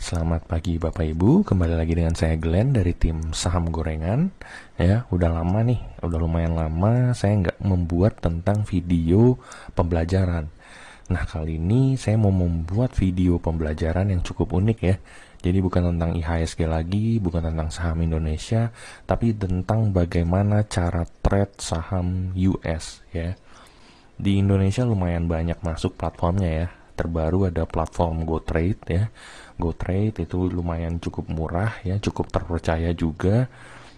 Selamat pagi Bapak Ibu, kembali lagi dengan saya Glenn dari tim Saham Gorengan. Ya, udah lama nih, udah lumayan lama saya nggak membuat tentang video pembelajaran. Nah, kali ini saya mau membuat video pembelajaran yang cukup unik ya. Jadi bukan tentang IHSG lagi, bukan tentang saham Indonesia, tapi tentang bagaimana cara trade saham US ya. Di Indonesia lumayan banyak masuk platformnya ya. Terbaru ada platform GoTrade ya. GoTrade itu lumayan cukup murah ya, cukup terpercaya juga.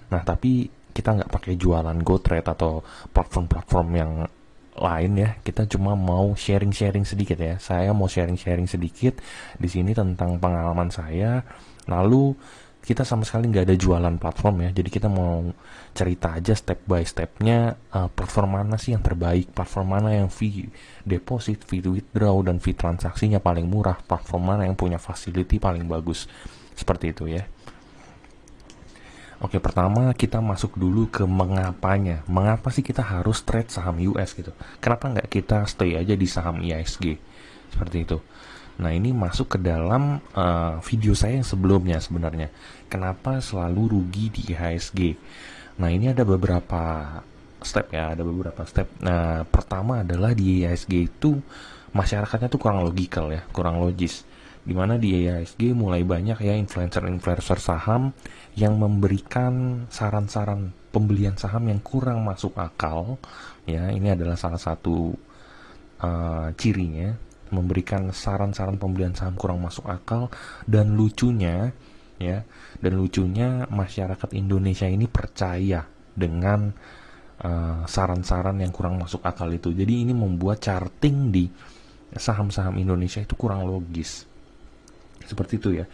Nah, tapi kita nggak pakai jualan GoTrade atau platform-platform yang lain ya. Kita cuma mau sharing-sharing sedikit ya. Saya mau sharing-sharing sedikit di sini tentang pengalaman saya. Lalu kita sama sekali nggak ada jualan platform ya, jadi kita mau cerita aja step by stepnya, platform mana sih yang terbaik, platform mana yang fee deposit, fee withdraw, dan fee transaksinya paling murah, platform mana yang punya facility paling bagus, seperti itu ya. Oke, pertama kita masuk dulu ke mengapanya. Mengapa sih kita harus trade saham US gitu? Kenapa nggak kita stay aja di saham IHSG? Seperti itu. Nah, ini masuk ke dalam video saya yang sebelumnya sebenarnya. Kenapa selalu rugi di IHSG? Nah, ini ada beberapa step ya, ada beberapa step. Nah, pertama adalah di IHSG itu masyarakatnya tuh kurang logikal ya, kurang logis. Dimana di IHSG mulai banyak ya influencer-influencer saham yang memberikan saran-saran pembelian saham yang kurang masuk akal. Ya, ini adalah salah satu cirinya, memberikan saran-saran pembelian saham kurang masuk akal. Dan lucunya masyarakat Indonesia ini percaya dengan saran-saran yang kurang masuk akal itu. Jadi ini membuat charting di saham-saham Indonesia itu kurang logis. Seperti itu ya.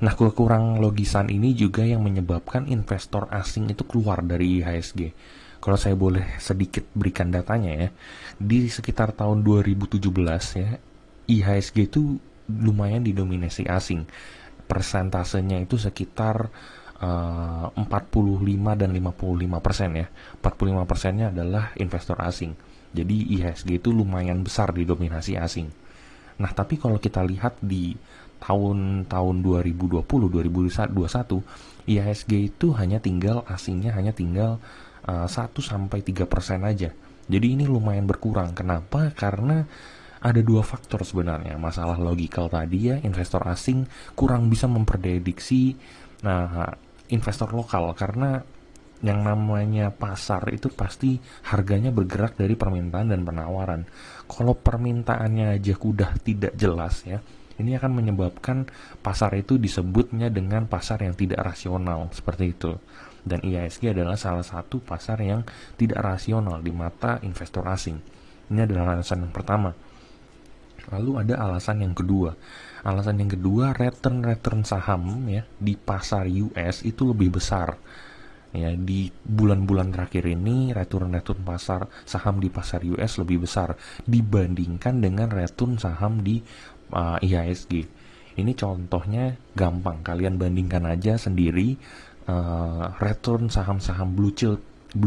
Nah, kekurang logisan ini juga yang menyebabkan investor asing itu keluar dari IHSG. Kalau saya boleh sedikit berikan datanya ya, di sekitar tahun 2017 ya, IHSG itu lumayan didominasi asing. Persentasenya itu sekitar 45 dan 55% ya. 45%-nya adalah investor asing. Jadi IHSG itu lumayan besar didominasi asing. Nah, tapi kalau kita lihat di tahun 2020-2021, IHSG itu asingnya hanya tinggal 1-3% aja. Jadi ini lumayan berkurang. Kenapa? Karena ada dua faktor sebenarnya. Masalah logikal tadi ya, investor asing kurang bisa memprediksi investor lokal, karena yang namanya pasar itu pasti harganya bergerak dari permintaan dan penawaran. Kalau permintaannya aja udah tidak jelas ya, ini akan menyebabkan pasar itu disebutnya dengan pasar yang tidak rasional, seperti itu. Dan IHSG adalah salah satu pasar yang tidak rasional di mata investor asing. Ini adalah alasan yang pertama. Lalu ada alasan yang kedua. Alasan yang kedua, return saham ya di pasar US itu lebih besar. Ya, di bulan-bulan terakhir ini return pasar saham di pasar US lebih besar dibandingkan dengan return saham di IHSG. Ini contohnya gampang, kalian bandingkan aja sendiri return saham-saham blue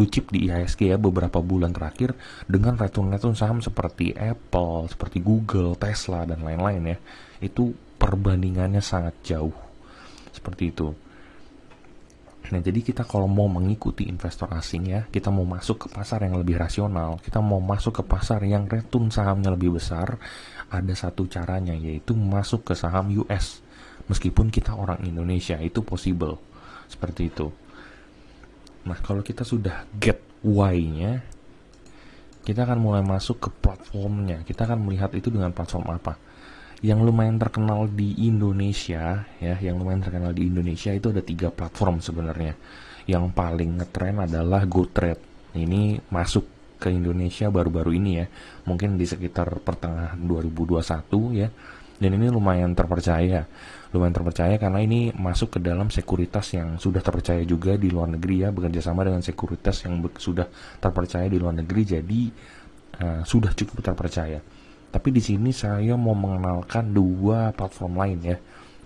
chip di IHSG ya beberapa bulan terakhir dengan return saham seperti Apple, seperti Google, Tesla, dan lain-lain ya. Itu perbandingannya sangat jauh. Seperti itu. Nah, jadi kita kalau mau mengikuti investor asing ya, kita mau masuk ke pasar yang lebih rasional, kita mau masuk ke pasar yang return sahamnya lebih besar, ada satu caranya, yaitu masuk ke saham US. Meskipun kita orang Indonesia, itu possible. Seperti itu. Nah, kalau kita sudah get why-nya, kita akan mulai masuk ke platformnya. Kita akan melihat itu dengan platform apa. Yang lumayan terkenal di Indonesia ya, itu ada 3 platform sebenarnya. Yang paling ngetren adalah GoTrade. Ini masuk ke Indonesia baru-baru ini ya, mungkin di sekitar pertengahan 2021 ya. Dan ini lumayan terpercaya karena ini masuk ke dalam sekuritas yang sudah terpercaya juga di luar negeri ya, bekerja sama dengan sekuritas yang sudah terpercaya di luar negeri, jadi sudah cukup terpercaya. Tapi di sini saya mau mengenalkan 2 platform lain ya.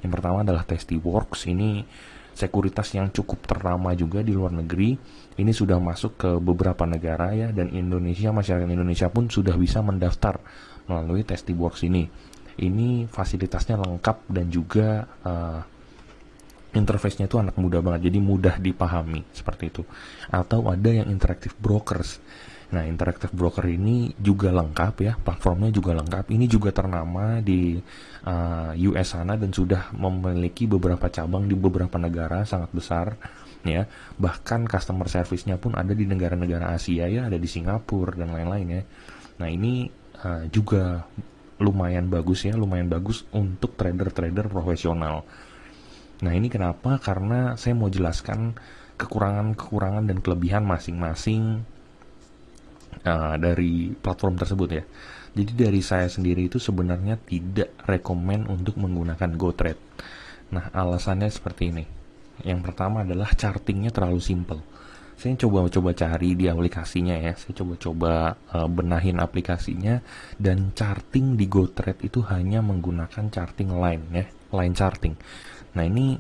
Yang pertama adalah Tastyworks. Ini sekuritas yang cukup ternama juga di luar negeri. Ini sudah masuk ke beberapa negara ya, dan masyarakat Indonesia pun sudah bisa mendaftar melalui Tastyworks ini. Ini fasilitasnya lengkap dan juga interface-nya itu anak muda banget, jadi mudah dipahami seperti itu. Atau ada yang interactive brokers. Nah, interactive broker ini juga lengkap ya, platformnya juga lengkap. Ini juga ternama di US sana dan sudah memiliki beberapa cabang di beberapa negara sangat besar ya. Bahkan customer service-nya pun ada di negara-negara Asia ya, ada di Singapura dan lain-lain ya. Nah, ini juga lumayan bagus ya, lumayan bagus untuk trader-trader profesional. Nah, ini kenapa? Karena saya mau jelaskan kekurangan-kekurangan dan kelebihan masing-masing dari platform tersebut ya. Jadi dari saya sendiri itu sebenarnya tidak rekomen untuk menggunakan GoTrade. Nah, alasannya seperti ini. Yang pertama adalah chartingnya terlalu simple. Saya coba-coba cari di aplikasinya ya. Saya coba-coba benahin aplikasinya, dan charting di GoTrade itu hanya menggunakan charting line ya, line charting. Nah, ini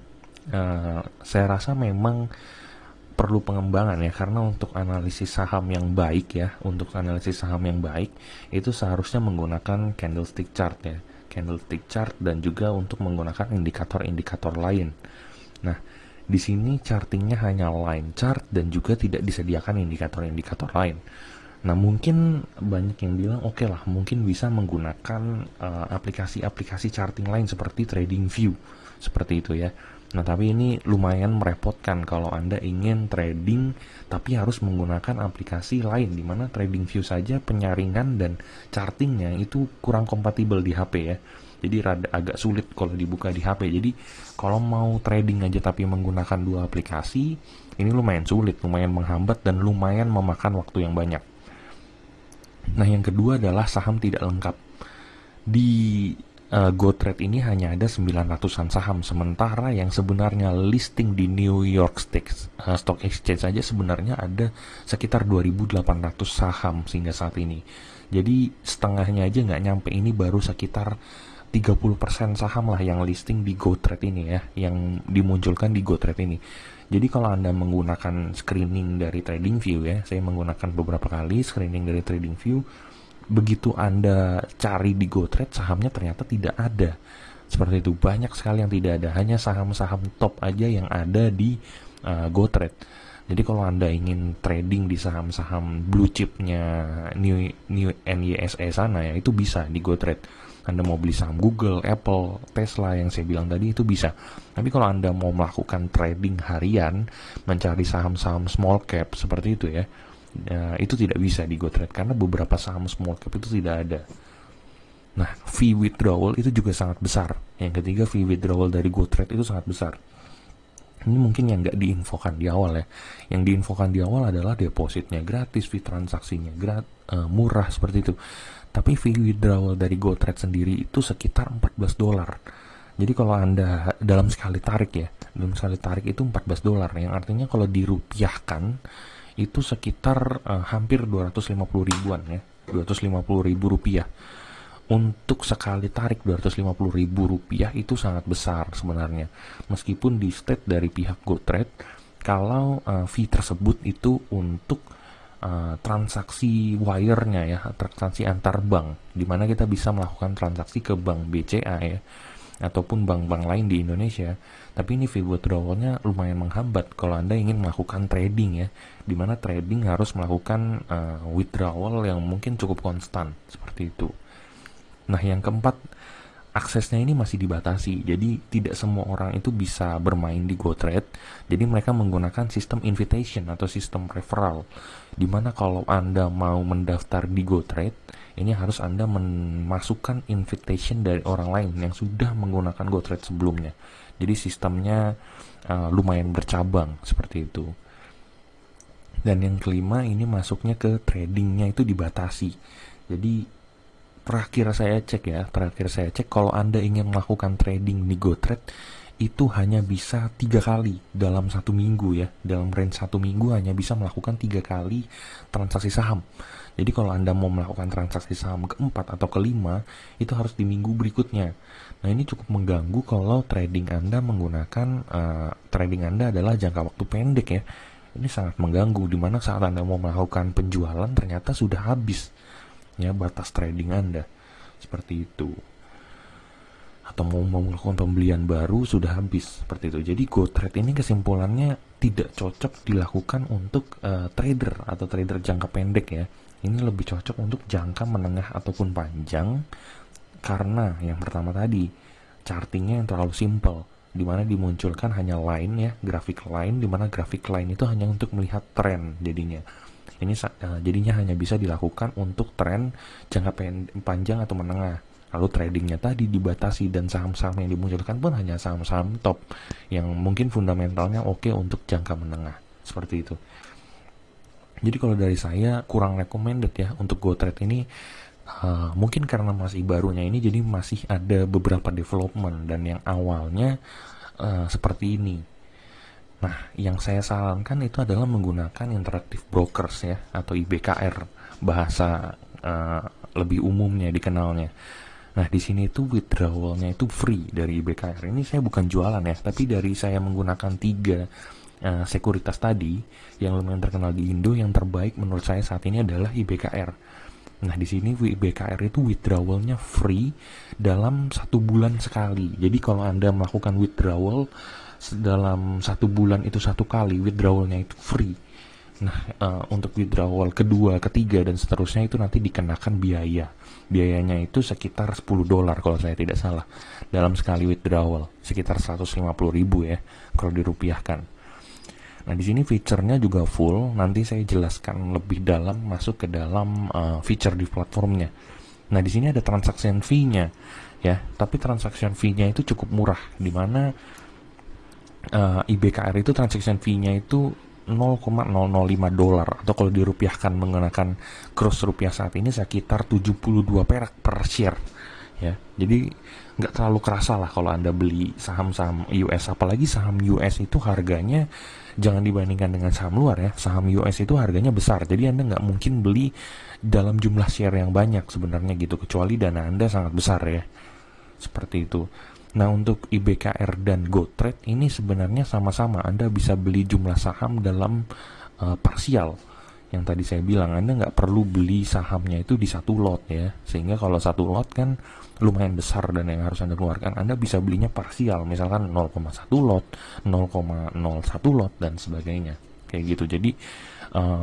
saya rasa memang perlu pengembangan ya, karena untuk analisis saham yang baik ya, untuk analisis saham yang baik itu seharusnya menggunakan candlestick chart ya, candlestick chart, dan juga untuk menggunakan indikator-indikator lain. Nah, di sini chartingnya hanya line chart dan juga tidak disediakan indikator-indikator lain. Nah, mungkin banyak yang bilang oke lah, mungkin bisa menggunakan aplikasi-aplikasi charting lain seperti TradingView seperti itu ya. Nah, tapi ini lumayan merepotkan kalau Anda ingin trading tapi harus menggunakan aplikasi lain, di mana TradingView saja penyaringan dan chartingnya itu kurang kompatibel di HP ya. Jadi rada agak sulit kalau dibuka di HP. Jadi kalau mau trading aja tapi menggunakan dua aplikasi, ini lumayan sulit, lumayan menghambat, dan lumayan memakan waktu yang banyak. Nah, yang kedua adalah saham tidak lengkap. Di GoTrade ini hanya ada 900-an saham, sementara yang sebenarnya listing di New York Stock Exchange saja sebenarnya ada sekitar 2.800 saham sehingga saat ini. Jadi setengahnya aja nggak nyampe, ini baru sekitar 30% saham lah yang listing di GoTrade ini ya, yang dimunculkan di GoTrade ini. Jadi kalau Anda menggunakan screening dari TradingView ya, saya menggunakan beberapa kali screening dari TradingView, begitu Anda cari di GoTrade, sahamnya ternyata tidak ada. Seperti itu, banyak sekali yang tidak ada, hanya saham-saham top aja yang ada di GoTrade. Jadi kalau Anda ingin trading di saham-saham blue chipnya New NYSE sana ya, itu bisa di GoTrade. Anda mau beli saham Google, Apple, Tesla yang saya bilang tadi itu bisa. Tapi kalau Anda mau melakukan trading harian, mencari saham-saham small cap seperti itu ya, itu tidak bisa di GoTrade karena beberapa saham small cap itu tidak ada. Nah, fee withdrawal itu juga sangat besar. Yang ketiga, fee withdrawal dari GoTrade itu sangat besar. Ini mungkin yang nggak diinfokan di awal ya. Yang diinfokan di awal adalah depositnya gratis, fee transaksinya murah seperti itu. Tapi fee withdrawal dari GoTrade sendiri itu sekitar $14. Jadi kalau Anda dalam sekali tarik ya, dalam sekali tarik itu $14, yang artinya kalau dirupiahkan itu sekitar hampir 250 ribuan ya, 250 ribu rupiah. Untuk sekali tarik 250 ribu rupiah itu sangat besar sebenarnya. Meskipun di state dari pihak GoTrade kalau fee tersebut itu untuk transaksi wire-nya ya, transaksi antar bank, di mana kita bisa melakukan transaksi ke bank BCA ya, ataupun bank-bank lain di Indonesia. Tapi ini fee withdrawal-nya lumayan menghambat kalau Anda ingin melakukan trading ya, di mana trading harus melakukan withdrawal yang mungkin cukup konstan seperti itu. Nah, yang keempat, aksesnya ini masih dibatasi. Jadi tidak semua orang itu bisa bermain di GoTrade. Jadi mereka menggunakan sistem invitation atau sistem referral, di mana kalau Anda mau mendaftar di GoTrade, ini harus Anda memasukkan invitation dari orang lain yang sudah menggunakan GoTrade sebelumnya. Jadi sistemnya lumayan bercabang seperti itu. Dan yang kelima, ini masuknya ke tradingnya itu dibatasi. Jadi terakhir saya cek kalau Anda ingin melakukan trading di GoTrade itu hanya bisa 3 kali dalam 1 minggu ya. Dalam range 1 minggu hanya bisa melakukan 3 kali transaksi saham. Jadi kalau Anda mau melakukan transaksi saham keempat atau kelima, itu harus di minggu berikutnya. Nah, ini cukup mengganggu kalau trading Anda menggunakan trading Anda adalah jangka waktu pendek ya. Ini sangat mengganggu, dimana saat Anda mau melakukan penjualan ternyata sudah habis ya batas trading Anda. Seperti itu. atau mau melakukan pembelian baru sudah habis seperti itu. Jadi GoTrade ini kesimpulannya tidak cocok dilakukan untuk trader atau trader jangka pendek ya. Ini lebih cocok untuk jangka menengah ataupun panjang, karena yang pertama tadi chartingnya yang terlalu simple, dimana dimunculkan hanya line ya, grafik line, dimana grafik line itu hanya untuk melihat tren jadinya. Ini jadinya hanya bisa dilakukan untuk tren jangka panjang atau menengah. Lalu tradingnya tadi dibatasi, dan saham-saham yang dimunculkan pun hanya saham-saham top yang mungkin fundamentalnya oke untuk jangka menengah, seperti itu. Jadi kalau dari saya kurang recommended ya untuk GoTrade ini. Mungkin karena masih barunya ini, jadi masih ada beberapa development, dan yang awalnya seperti ini. Nah, yang saya sarankan itu adalah menggunakan interactive brokers ya, atau IBKR, bahasa lebih umumnya dikenalnya. Nah, di sini itu withdrawalnya itu free dari IBKR. Ini saya bukan jualan ya, tapi dari saya menggunakan 3 sekuritas tadi yang lumayan terkenal di Indo, yang terbaik menurut saya saat ini adalah IBKR. Nah, di sini IBKR itu withdrawalnya free dalam 1 bulan sekali. Jadi kalau Anda melakukan withdrawal dalam 1 bulan itu 1 kali, withdrawalnya itu free. Nah, untuk withdrawal kedua, ketiga, dan seterusnya itu nanti dikenakan biaya. Biayanya itu sekitar $10 kalau saya tidak salah dalam sekali withdrawal, sekitar 150.000 ya kalau dirupiahkan. Nah, di sini feature-nya juga full. Nanti saya jelaskan lebih dalam masuk ke dalam feature di platformnya. Nah, di sini ada transaction fee-nya ya, tapi transaction fee-nya itu cukup murah, di mana IBKR itu transaction fee-nya itu $0,005, atau kalau dirupiahkan menggunakan kurs rupiah saat ini sekitar 72 perak per share ya. Jadi nggak terlalu kerasa lah kalau Anda beli saham-saham US, apalagi saham US itu harganya jangan dibandingkan dengan saham luar ya. Saham US itu harganya besar, jadi Anda nggak mungkin beli dalam jumlah share yang banyak sebenarnya gitu, kecuali dana Anda sangat besar ya, seperti itu. Nah, untuk IBKR dan GoTrade ini sebenarnya sama-sama, Anda bisa beli jumlah saham dalam parsial. Yang tadi saya bilang, Anda nggak perlu beli sahamnya itu di 1 lot ya, sehingga kalau 1 lot kan lumayan besar dan yang harus Anda keluarkan. Anda bisa belinya parsial, misalkan 0,1 lot, 0,01 lot, dan sebagainya kayak gitu. Jadi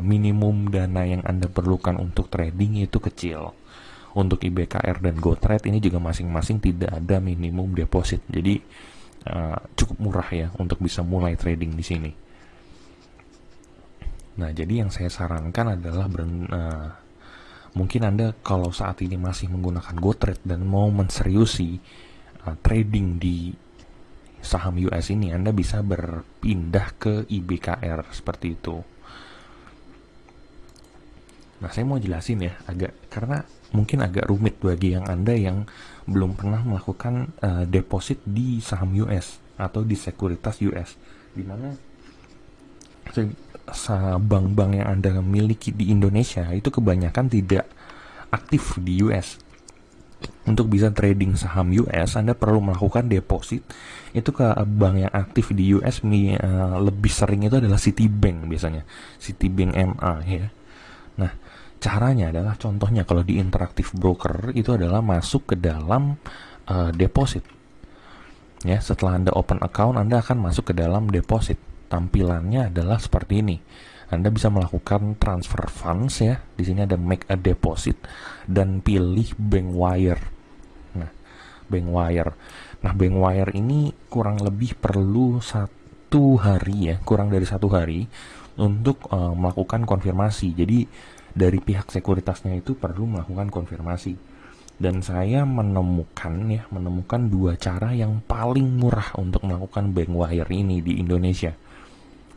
minimum dana yang Anda perlukan untuk trading itu kecil. Untuk IBKR dan GoTrade ini juga masing-masing tidak ada minimum deposit, jadi cukup murah ya untuk bisa mulai trading di sini. Nah, jadi yang saya sarankan adalah mungkin Anda kalau saat ini masih menggunakan GoTrade dan mau menseriusi trading di saham US ini, Anda bisa berpindah ke IBKR seperti itu. Nah, saya mau jelasin ya, karena mungkin agak rumit bagi yang Anda yang belum pernah melakukan deposit di saham US atau di sekuritas US, dimana bank-bank yang Anda miliki di Indonesia itu kebanyakan tidak aktif di US. Untuk bisa trading saham US, Anda perlu melakukan deposit itu ke bank yang aktif di US. Lebih sering itu adalah Citibank biasanya, Citibank MA ya. Nah, caranya adalah, contohnya kalau di interactive broker itu adalah masuk ke dalam deposit ya. Setelah Anda open account, Anda akan masuk ke dalam deposit. Tampilannya adalah seperti ini. Anda bisa melakukan transfer funds ya. Di sini ada make a deposit dan pilih bank wire. Nah, bank wire. Nah, bank wire ini kurang lebih perlu 1 hari ya, kurang dari 1 hari untuk melakukan konfirmasi. Jadi dari pihak sekuritasnya itu perlu melakukan konfirmasi. Dan saya menemukan 2 cara yang paling murah untuk melakukan bank wire ini di Indonesia.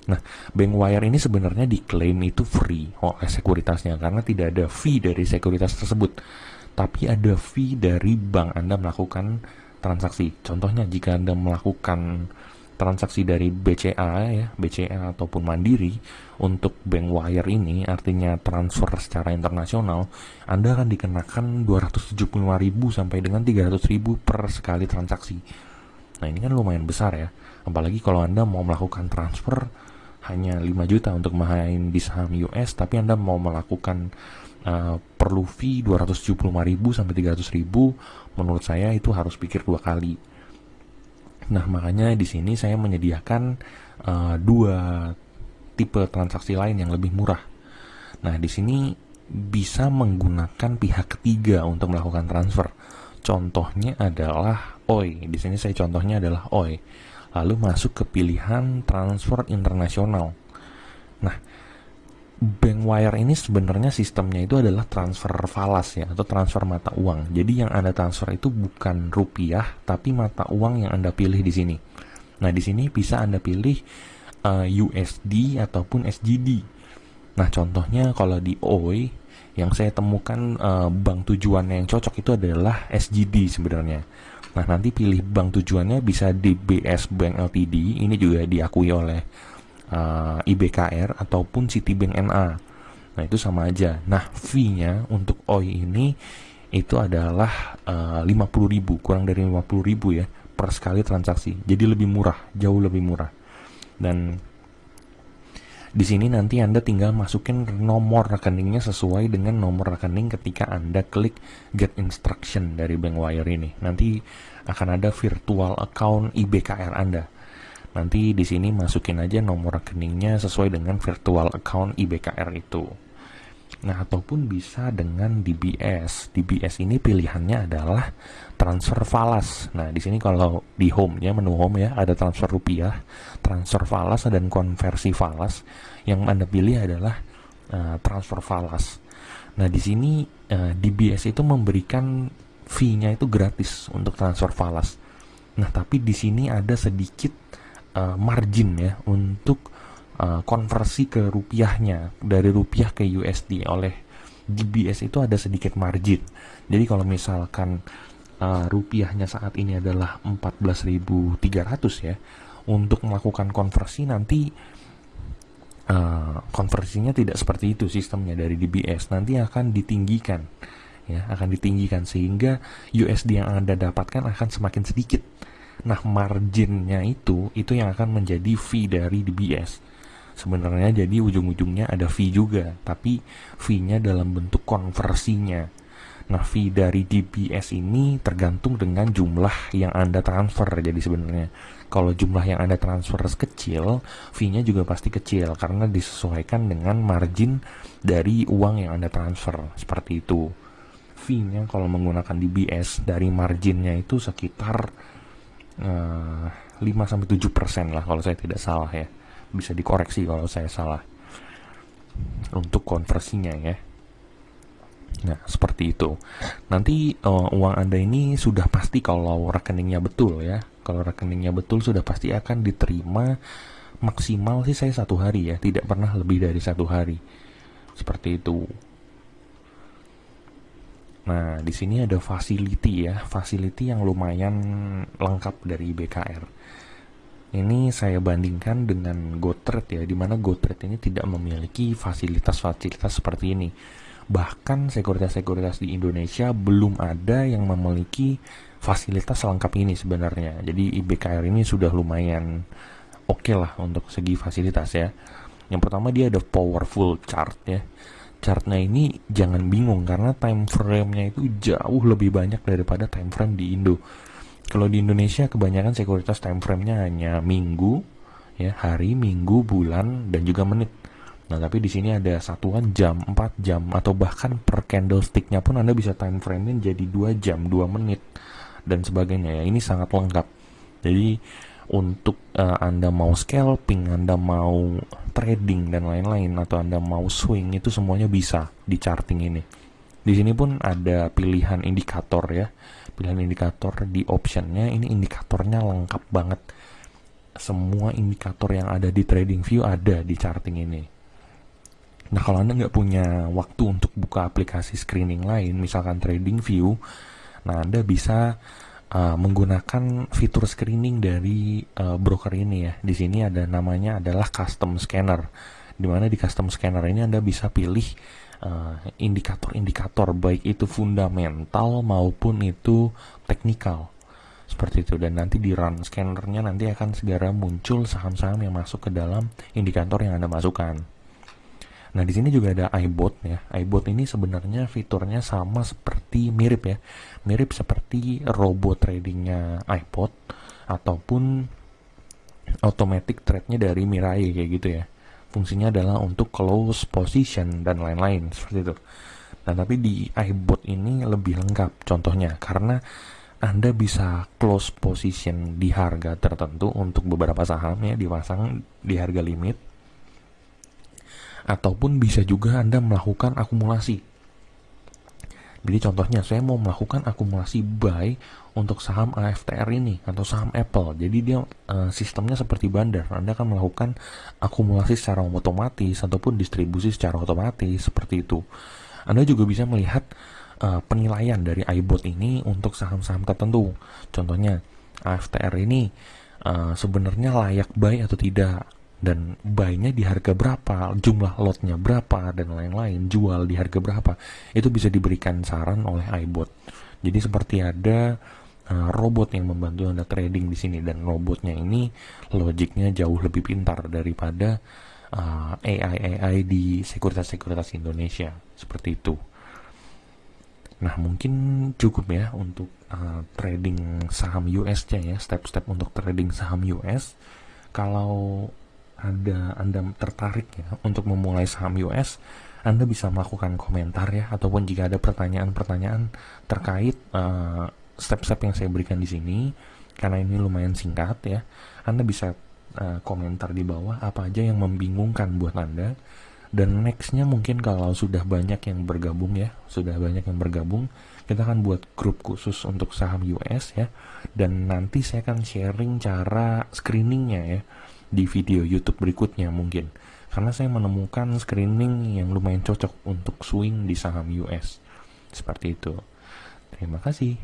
Nah, bank wire ini sebenarnya diklaim itu free oleh sekuritasnya karena tidak ada fee dari sekuritas tersebut, tapi ada fee dari bank Anda melakukan transaksi. Contohnya, jika Anda melakukan transaksi dari BCA ya, BCA ataupun Mandiri untuk bank wire ini, artinya transfer secara internasional, Anda akan dikenakan 275.000 sampai dengan 300.000 per sekali transaksi. Nah, ini kan lumayan besar ya, apalagi kalau Anda mau melakukan transfer hanya 5 juta untuk main di saham US, tapi Anda mau melakukan perlu fee 275.000 sampai 300.000, menurut saya itu harus pikir dua kali. Nah, makanya di sini saya menyediakan dua tipe transaksi lain yang lebih murah. Nah, di sini bisa menggunakan pihak ketiga untuk melakukan transfer. Contohnya adalah OI. Di sini saya contohnya adalah OI. Lalu masuk ke pilihan transfer internasional. Nah, Bankwire ini sebenarnya sistemnya itu adalah transfer falas ya, atau transfer mata uang. Jadi yang Anda transfer itu bukan rupiah, tapi mata uang yang Anda pilih di sini. Nah, di sini bisa Anda pilih USD ataupun SGD. Nah, contohnya kalau di OI yang saya temukan bank tujuannya yang cocok itu adalah SGD sebenarnya. Nah, nanti pilih bank tujuannya bisa DBS Bank Ltd. Ini juga diakui oleh IBKR ataupun Citibank NA. Nah, itu sama aja. Nah, fee-nya untuk OI ini itu adalah 50.000, kurang dari 50.000 ya per sekali transaksi. Jadi lebih murah, jauh lebih murah. Dan di sini nanti Anda tinggal masukin nomor rekeningnya sesuai dengan nomor rekening ketika Anda klik get instruction dari Bankwire ini. Nanti akan ada virtual account IBKR Anda. Nanti di sini masukin aja nomor rekeningnya sesuai dengan virtual account IBKR itu. Nah, ataupun bisa dengan DBS. DBS ini pilihannya adalah transfer falas. Nah, di sini kalau di home-nya, menu home ya, ada transfer rupiah, transfer falas, dan konversi falas. Yang Anda pilih adalah transfer falas. Nah, di sini DBS itu memberikan fee-nya itu gratis untuk transfer falas. Nah, tapi di sini ada sedikit margin ya untuk konversi ke rupiahnya, dari rupiah ke USD. Oleh DBS itu ada sedikit margin. Jadi kalau misalkan rupiahnya saat ini adalah 14.300 ya, untuk melakukan konversi nanti konversinya tidak seperti itu sistemnya dari DBS. Nanti akan ditinggikan ya, akan ditinggikan sehingga USD yang Anda dapatkan akan semakin sedikit. Nah, marginnya itu yang akan menjadi fee dari DBS. Sebenarnya jadi ujung-ujungnya ada fee juga, tapi fee-nya dalam bentuk konversinya. Nah, fee dari DBS ini tergantung dengan jumlah yang Anda transfer. Jadi sebenarnya kalau jumlah yang Anda transfer kecil, fee-nya juga pasti kecil karena disesuaikan dengan margin dari uang yang Anda transfer. Seperti itu. Fee-nya kalau menggunakan DBS dari marginnya itu sekitar 5-7% lah kalau saya tidak salah ya. Bisa dikoreksi kalau saya salah untuk konversinya ya. Nah, seperti itu. Nanti uang Anda ini sudah pasti kalau rekeningnya betul ya. Kalau rekeningnya betul sudah pasti akan diterima maksimal sih saya 1 hari ya. Tidak pernah lebih dari 1 hari. Seperti itu. Nah, di sini ada facility ya, facility yang lumayan lengkap dari BKR. Ini saya bandingkan dengan GoTrade ya, di mana GoTrade ini tidak memiliki fasilitas-fasilitas seperti ini. Bahkan sekuritas-sekuritas di Indonesia belum ada yang memiliki fasilitas lengkap ini sebenarnya. Jadi IBKR ini sudah lumayan oke lah untuk segi fasilitas ya. Yang pertama dia ada powerful chart ya. Chartnya ini jangan bingung karena time frame-nya itu jauh lebih banyak daripada time frame di Indo. Kalau di Indonesia kebanyakan sekuritas time frame-nya hanya minggu, ya, hari, minggu, bulan, dan juga menit. Nah, tapi di sini ada satuan jam, 4 jam, atau bahkan per candlestick-nya pun Anda bisa time frame-nya jadi 2 jam, 2 menit, dan sebagainya ya. Ini sangat lengkap. Jadi untuk Anda mau scalping, Anda mau trading dan lain-lain, atau Anda mau swing, itu semuanya bisa di charting ini. Di sini pun ada pilihan indikator ya. Pilihan indikator di optionnya ini indikatornya lengkap banget. Semua indikator yang ada di TradingView ada di charting ini. Nah, kalau Anda nggak punya waktu untuk buka aplikasi screening lain, misalkan TradingView, nah Anda bisa menggunakan fitur screening dari broker ini ya. Di sini ada namanya adalah custom scanner. Dimana di custom scanner ini Anda bisa pilih indikator-indikator baik itu fundamental maupun itu teknikal. Seperti itu, dan nanti di run scannernya nanti akan segera muncul saham-saham yang masuk ke dalam indikator yang Anda masukkan. Nah, di sini juga ada iBot ya. iBot ini sebenarnya fiturnya sama seperti mirip seperti robot tradingnya iPod ataupun automatic trade-nya dari Mirai kayak gitu ya. Fungsinya adalah untuk close position dan lain-lain seperti itu. Nah, tapi di iBot ini lebih lengkap contohnya karena Anda bisa close position di harga tertentu untuk beberapa saham ya, dipasang di harga limit, ataupun bisa juga Anda melakukan akumulasi. Jadi contohnya saya mau melakukan akumulasi buy untuk saham AFTR ini atau saham Apple. Jadi dia sistemnya seperti bandar. Anda akan melakukan akumulasi secara otomatis ataupun distribusi secara otomatis seperti itu. Anda juga bisa melihat penilaian dari iBot ini untuk saham-saham tertentu. Contohnya AFTR ini sebenarnya layak buy atau tidak, dan buy-nya di harga berapa, jumlah lotnya berapa, dan lain-lain, jual di harga berapa. Itu bisa diberikan saran oleh iBot. Jadi seperti ada robot yang membantu Anda trading di sini, dan robotnya ini logiknya jauh lebih pintar daripada AI di sekuritas-sekuritas Indonesia seperti itu. Nah, mungkin cukup ya untuk trading saham US-nya ya, step-step untuk trading saham US. Kalau Anda tertarik ya untuk memulai saham US, Anda bisa melakukan komentar ya, ataupun jika ada pertanyaan-pertanyaan terkait step-step yang saya berikan di sini, karena ini lumayan singkat ya, Anda bisa komentar di bawah apa aja yang membingungkan buat Anda. Dan nextnya mungkin kalau sudah banyak yang bergabung, kita akan buat grup khusus untuk saham US ya, dan nanti saya akan sharing cara screeningnya ya di video YouTube berikutnya mungkin, karena saya menemukan screening yang lumayan cocok untuk swing di saham US seperti itu. Terima kasih.